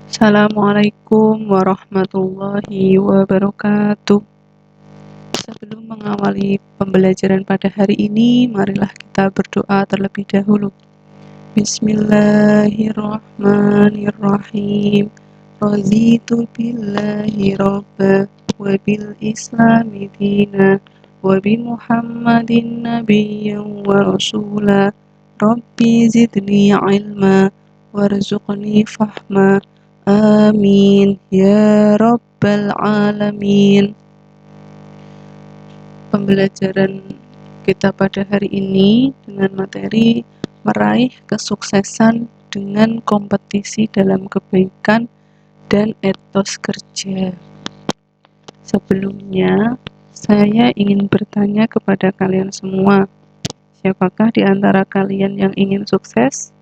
Assalamualaikum warahmatullahi wabarakatuh. Sebelum mengawali pembelajaran pada hari ini, marilah kita berdoa terlebih dahulu. Bismillahirrahmanirrahim. Raditu billahi robba wa bil islami dina wa bi muhammadin nabiyyan wa rasula. Rabbi zidni ilma warzuqni fahma. Amin ya rabbal alamin. Pembelajaran kita pada hari ini dengan materi meraih kesuksesan dengan kompetisi dalam kebaikan dan etos kerja. Sebelumnya, saya ingin bertanya kepada kalian semua, siapakah di antara kalian yang ingin sukses?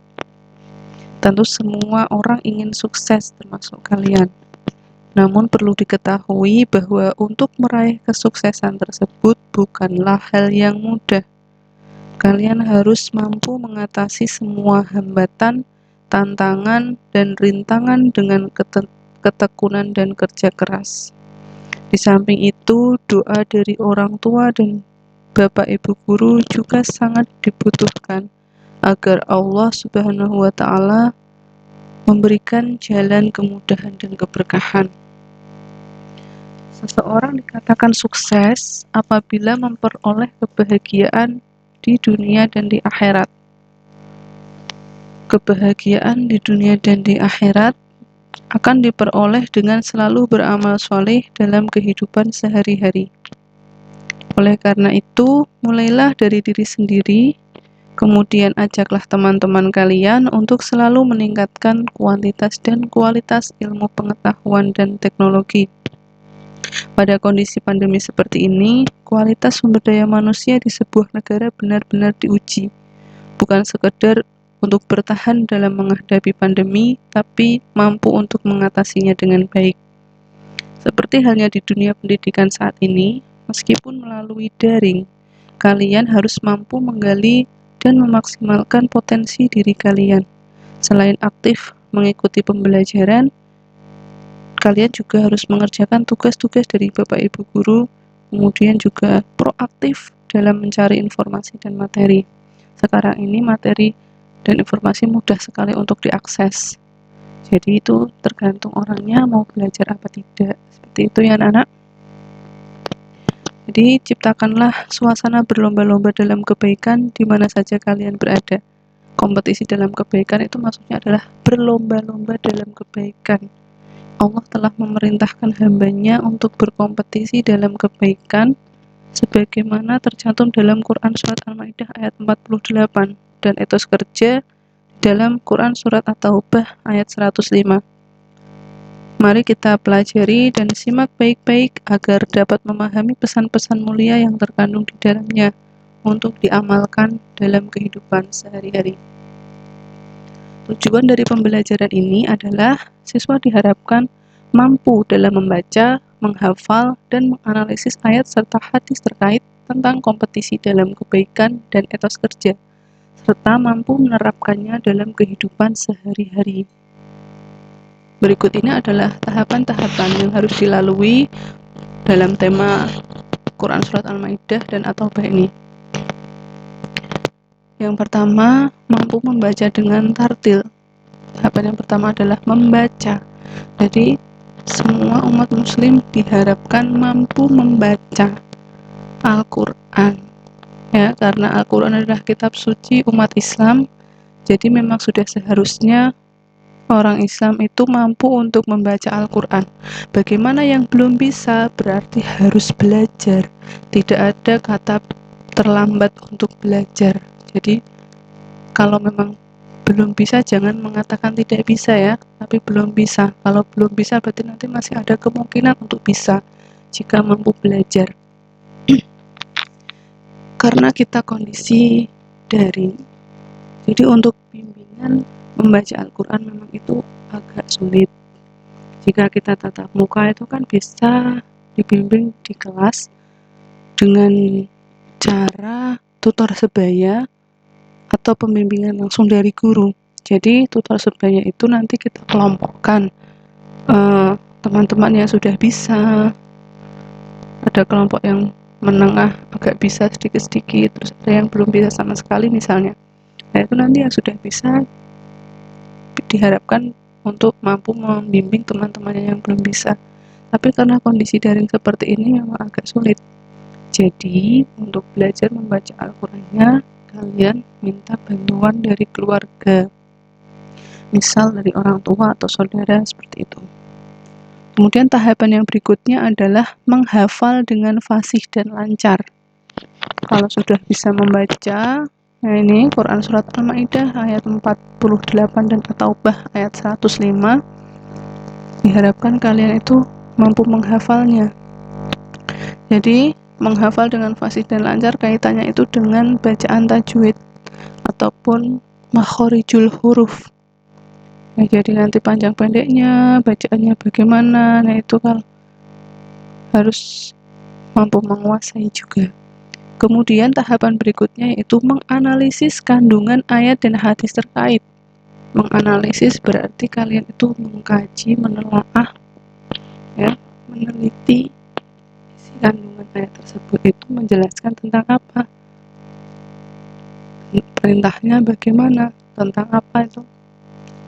Tentu semua orang ingin sukses, termasuk kalian. Namun perlu diketahui bahwa untuk meraih kesuksesan tersebut bukanlah hal yang mudah. Kalian harus mampu mengatasi semua hambatan, tantangan, dan rintangan dengan ketekunan dan kerja keras. Di samping itu, doa dari orang tua dan Bapak Ibu guru juga sangat dibutuhkan agar Allah Subhanahu wa Ta'ala memberikan jalan kemudahan dan keberkahan. Seseorang dikatakan sukses apabila memperoleh kebahagiaan di dunia dan di akhirat. Kebahagiaan di dunia dan di akhirat akan diperoleh dengan selalu beramal soleh dalam kehidupan sehari-hari. Oleh karena itu, mulailah dari diri sendiri, kemudian ajaklah teman-teman kalian untuk selalu meningkatkan kuantitas dan kualitas ilmu pengetahuan dan teknologi. Pada kondisi pandemi seperti ini, kualitas sumber daya manusia di sebuah negara benar-benar diuji. Bukan sekedar untuk bertahan dalam menghadapi pandemi, tapi mampu untuk mengatasinya dengan baik. Seperti halnya di dunia pendidikan saat ini, meskipun melalui daring, kalian harus mampu menggali dan memaksimalkan potensi diri kalian. Selain aktif mengikuti pembelajaran, kalian juga harus mengerjakan tugas-tugas dari Bapak Ibu guru, kemudian juga proaktif dalam mencari informasi dan materi. Sekarang ini materi dan informasi mudah sekali untuk diakses. Jadi itu tergantung orangnya mau belajar apa tidak. Seperti itu ya anak-anak. Jadi ciptakanlah suasana berlomba-lomba dalam kebaikan di mana saja kalian berada. Kompetisi dalam kebaikan itu maksudnya adalah berlomba-lomba dalam kebaikan. Allah telah memerintahkan hambanya untuk berkompetisi dalam kebaikan sebagaimana tercantum dalam Quran Surat Al-Ma'idah ayat 48 dan etos kerja dalam Quran Surat At-Taubah ayat 105. Mari kita pelajari dan simak baik-baik agar dapat memahami pesan-pesan mulia yang terkandung di dalamnya untuk diamalkan dalam kehidupan sehari-hari. Tujuan dari pembelajaran ini adalah siswa diharapkan mampu dalam membaca, menghafal, dan menganalisis ayat serta hadis terkait tentang kompetisi dalam kebaikan dan etos kerja, serta mampu menerapkannya dalam kehidupan sehari-hari. Berikut ini adalah tahapan-tahapan yang harus dilalui dalam tema Quran Surat Al-Ma'idah dan At-Taubah ini. Yang pertama, mampu membaca dengan tartil. Tahapan yang pertama adalah membaca. Jadi, semua umat muslim diharapkan mampu membaca Al-Quran. Ya, karena Al-Quran adalah kitab suci umat Islam, jadi memang sudah seharusnya orang Islam itu mampu untuk membaca Al-Quran. Bagaimana yang belum bisa, berarti harus belajar. Tidak ada kata terlambat untuk belajar. Jadi, kalau memang belum bisa, jangan mengatakan tidak bisa ya, tapi belum bisa. Kalau belum bisa, berarti nanti masih ada kemungkinan untuk bisa, jika mampu belajar. Karena kita kondisi daring, jadi untuk bimbingan membaca Al-Quran memang itu agak sulit. Jika kita tatap muka itu kan bisa dibimbing di kelas dengan cara tutor sebaya atau pembimbingan langsung dari guru. Jadi tutor sebaya itu nanti kita kelompokkan teman-teman yang sudah bisa, ada kelompok yang menengah agak bisa sedikit-sedikit, terus ada yang belum bisa sama sekali misalnya. Nah itu nanti yang sudah bisa diharapkan untuk mampu membimbing teman-temannya yang belum bisa. Tapi karena kondisi daring seperti ini memang agak sulit. Jadi untuk belajar membaca Al-Qur'annya, kalian minta bantuan dari keluarga, misal dari orang tua atau saudara seperti itu. Kemudian tahapan yang berikutnya adalah menghafal dengan fasih dan lancar. Kalau sudah bisa membaca, nah ini Quran Surat Al-Ma'idah ayat 48 dan At-Taubah ayat 105, diharapkan kalian itu mampu menghafalnya. Jadi menghafal dengan fasih dan lancar kaitannya itu dengan bacaan tajwid ataupun makhorijul huruf. Nah, jadi nanti panjang pendeknya, bacaannya bagaimana, nah itu kan harus mampu menguasai juga. Kemudian tahapan berikutnya yaitu menganalisis kandungan ayat dan hadis terkait. Menganalisis berarti kalian itu mengkaji, menelaah, ya, meneliti isi kandungan ayat tersebut itu menjelaskan tentang apa, perintahnya bagaimana, tentang apa itu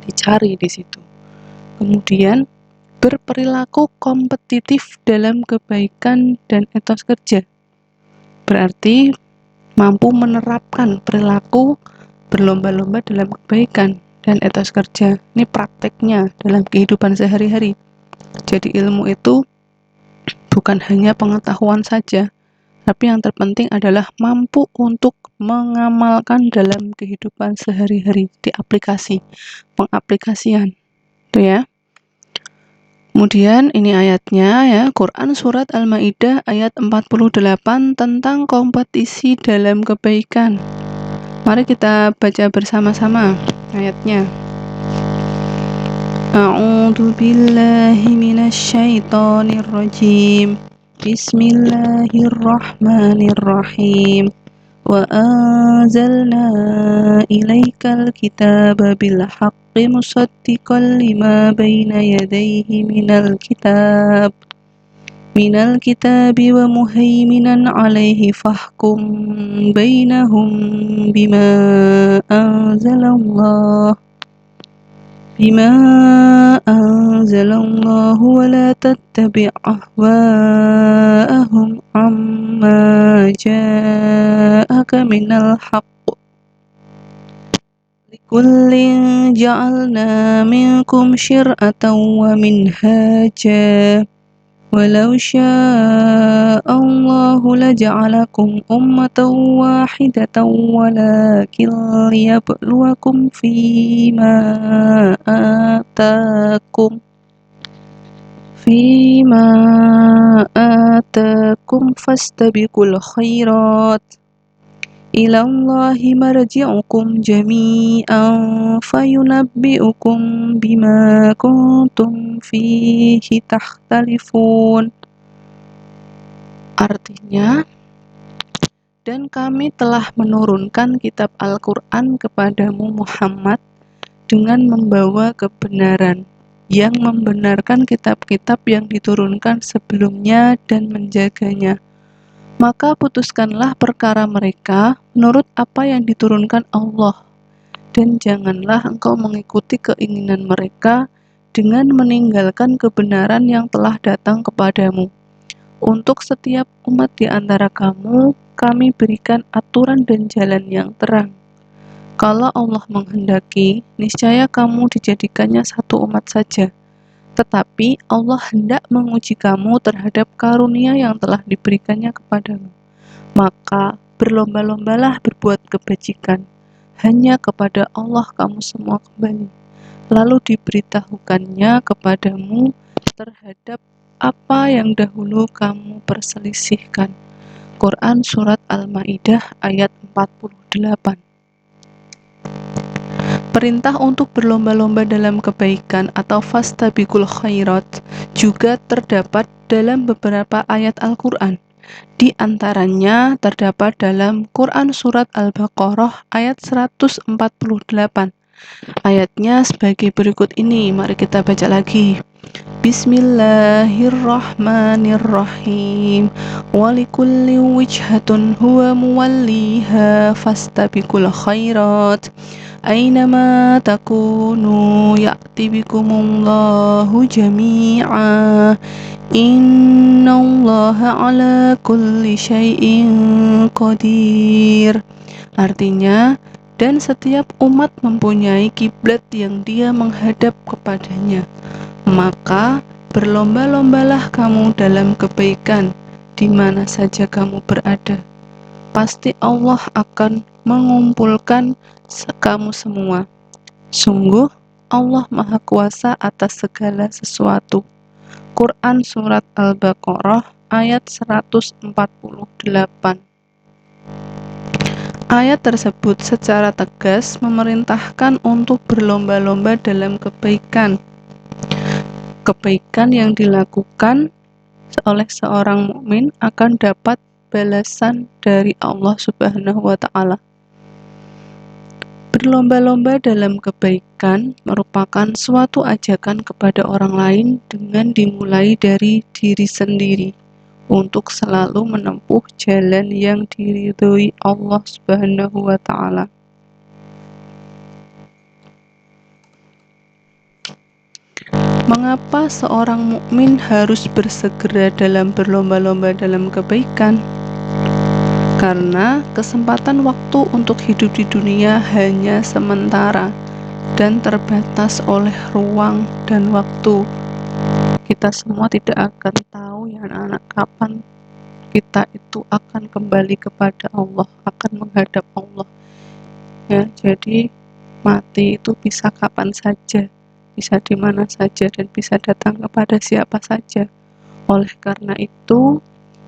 dicari di situ. Kemudian berperilaku kompetitif dalam kebaikan dan etos kerja. Berarti mampu menerapkan perilaku berlomba-lomba dalam kebaikan dan etos kerja. Ini prakteknya dalam kehidupan sehari-hari. Jadi ilmu itu bukan hanya pengetahuan saja, tapi yang terpenting adalah mampu untuk mengamalkan dalam kehidupan sehari-hari, di aplikasi, pengaplikasian. Itu ya. Kemudian ini ayatnya ya, Quran Surat Al-Ma'idah ayat 48 tentang kompetisi dalam kebaikan. Mari kita baca bersama-sama ayatnya. A'udzu billahi minasy syaithanir rajim. Bismillahirrahmanirrahim. Wa anzalna ilaikal kitaba bil haqqi musaddiqan lima baina yadayhi minal kitabi wa muhaiminan alaihi fahkum bainahum bima anzalallahu wa la tattabi' ahwa'ahum amma ja'aka minal haqq. Likullin ja'alna minkum syir'atan wa minhaja. Walau sya'allahu laja'alakum ummatan wahidatan walakin liyabluwakum fima atakum fastabiqul khairat. Ilallahi marji'ukum jami'an fayunabbi'ukum bima kuntum fihi takhtalifun. Artinya, dan kami telah menurunkan kitab Al-Quran kepadamu Muhammad dengan membawa kebenaran, yang membenarkan kitab-kitab yang diturunkan sebelumnya dan menjaganya. Maka putuskanlah perkara mereka menurut apa yang diturunkan Allah, dan janganlah engkau mengikuti keinginan mereka dengan meninggalkan kebenaran yang telah datang kepadamu. Untuk setiap umat di antara kamu, kami berikan aturan dan jalan yang terang. Kalau Allah menghendaki, niscaya kamu dijadikannya satu umat saja. Tetapi Allah hendak menguji kamu terhadap karunia yang telah diberikannya kepadamu. Maka berlomba-lombalah berbuat kebajikan. Hanya kepada Allah kamu semua kembali. Lalu diberitahukannya kepadamu terhadap apa yang dahulu kamu perselisihkan. Quran Surat Al-Ma'idah ayat 48. Perintah untuk berlomba-lomba dalam kebaikan atau fastabiqul khairat juga terdapat dalam beberapa ayat Al-Quran. Di antaranya terdapat dalam Quran Surat Al-Baqarah ayat 148. Ayatnya sebagai berikut ini, mari kita baca lagi. Bismillahirrahmanirrahim. Walikulli wijhatun huwa muwalliha fastabiqul khairat. Aynama takunu ya'ti bikumullahu jami'a. Innallaha ala kulli syai'in qadir. Artinya, dan setiap umat mempunyai kiblat yang dia menghadap kepadanya. Maka berlomba-lombalah kamu dalam kebaikan di mana saja kamu berada. Pasti Allah akan mengumpulkan kamu semua. Sungguh Allah Maha Kuasa atas segala sesuatu. Quran Surat Al-Baqarah ayat 148. Ayat tersebut secara tegas memerintahkan untuk berlomba-lomba dalam kebaikan. Kebaikan yang dilakukan oleh seorang mukmin akan dapat balasan dari Allah Subhanahu wa Ta'ala. Berlomba-lomba dalam kebaikan merupakan suatu ajakan kepada orang lain dengan dimulai dari diri sendiri untuk selalu menempuh jalan yang diridhoi Allah Subhanahu wa Ta'ala. Mengapa seorang mukmin harus bersegera dalam berlomba-lomba dalam kebaikan? Karena kesempatan waktu untuk hidup di dunia hanya sementara dan terbatas oleh ruang dan waktu. Kita semua tidak akan tahu ya anak-anak kapan kita itu akan kembali kepada Allah, akan menghadap Allah. Ya, jadi mati itu bisa kapan saja, bisa di mana saja, dan bisa datang kepada siapa saja. Oleh karena itu,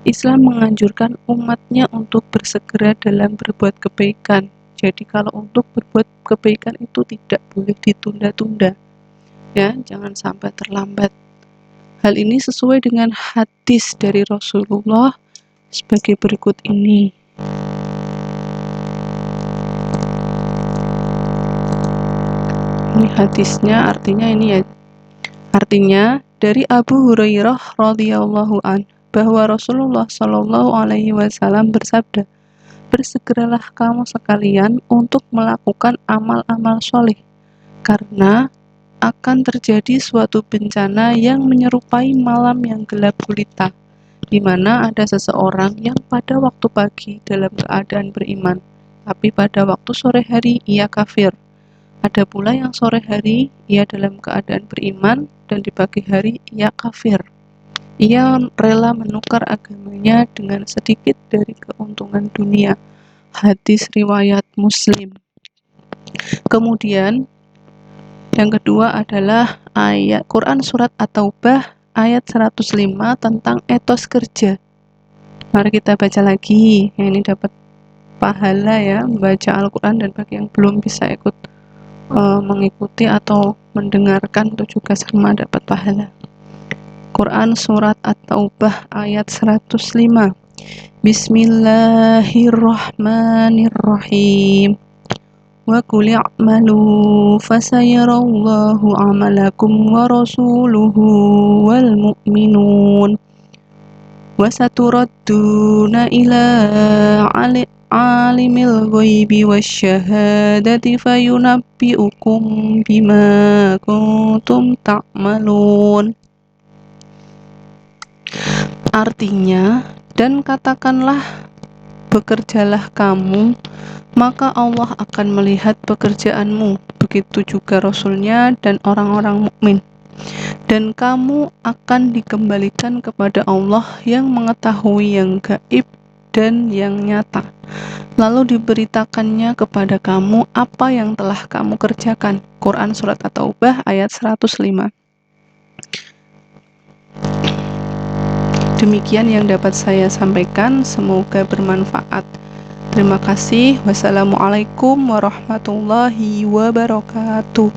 Islam menganjurkan umatnya untuk bersegera dalam berbuat kebaikan. Jadi kalau untuk berbuat kebaikan itu tidak boleh ditunda-tunda. Ya, jangan sampai terlambat. Hal ini sesuai dengan hadis dari Rasulullah sebagai berikut ini. Ini hadisnya, artinya dari Abu Hurairah radhiyallahu an bahwa Rasulullah Shallallahu alaihi wasallam bersabda, bersegeralah kamu sekalian untuk melakukan amal-amal soleh, karena akan terjadi suatu bencana yang menyerupai malam yang gelap gulita, di mana ada seseorang yang pada waktu pagi dalam keadaan beriman, tapi pada waktu sore hari ia kafir. Ada pula yang sore hari ia dalam keadaan beriman dan di pagi hari ia kafir. Ia rela menukar agamanya dengan sedikit dari keuntungan dunia. Hadis riwayat Muslim. Kemudian yang kedua adalah ayat Quran Surat At-Taubah ayat 105 tentang etos kerja. Mari kita baca lagi. Ini dapat pahala ya, membaca Al-Quran, dan bagi yang belum bisa ikut mengikuti atau mendengarkan itu juga sama dapat pahala. Quran Surat At-Taubah ayat 105. Bismillahirrahmanirrahim. Wa qul i'malu fasayarallahu 'amalakum wa rasuluhu wal mu'minun wa saturadduna ila alimil ghaibi wasyahadati fayunabbi'ukum bima kuntum ta'malun. Artinya, dan katakanlah, bekerjalah kamu, maka Allah akan melihat pekerjaanmu, begitu juga Rasulnya dan orang-orang mukmin. Dan kamu akan dikembalikan kepada Allah yang mengetahui yang gaib dan yang nyata. Lalu diberitakannya kepada kamu apa yang telah kamu kerjakan. Quran Surat At-Taubah ayat 105. Demikian yang dapat saya sampaikan, semoga bermanfaat. Terima kasih. Wassalamualaikum warahmatullahi wabarakatuh.